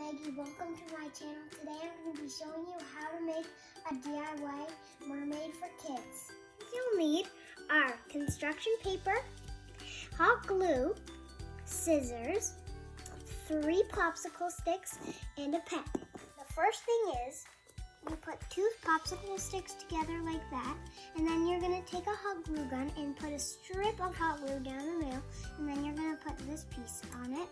Maggie, welcome to my channel. Today I'm going to be showing you how to make a DIY mermaid for kids. You'll need are construction paper, hot glue, scissors, 3 popsicle sticks, and a pen. The first thing is you put 2 popsicle sticks together like that, and then you're going to take a hot glue gun and put a strip of hot glue down the middle, and then you're going to put this piece on it.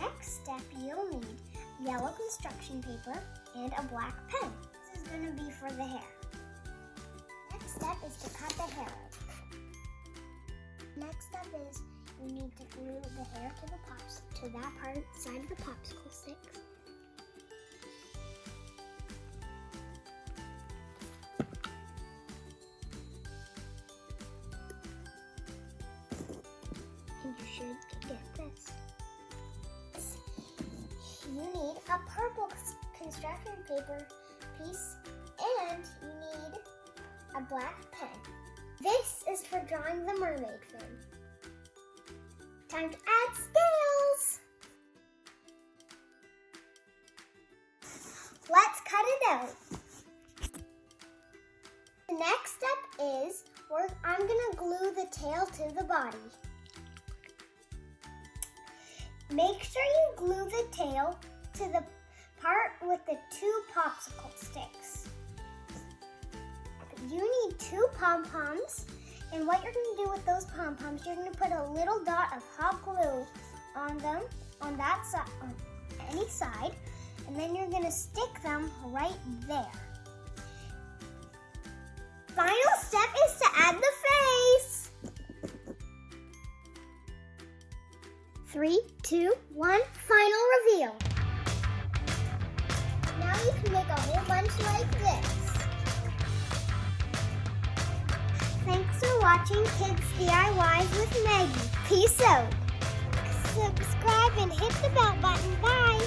Next step, you'll need yellow construction paper and a black pen. This is going to be for the hair. Next step is to cut the hair out. Next step is you need to glue the hair to that part side of the popsicle sticks. And you should get this. You need a purple construction paper piece and you need a black pen. This is for drawing the mermaid fin. Time to add scales. Let's cut it out. The next step is I'm going to glue the tail to the body. Make sure you glue the tail to the part with the 2 popsicle sticks. You need 2 pom-poms, and what you're going to do with those pom-poms, you're going to put a little dot of hot glue on them, on that side, on any side, and then you're going to stick them right there. Final step is to add the face. 3, 2, 1, final reveal. Now you can make a whole bunch like this. Thanks for watching Kids DIYs with Maggie. Peace out. Subscribe and hit the bell button. Bye.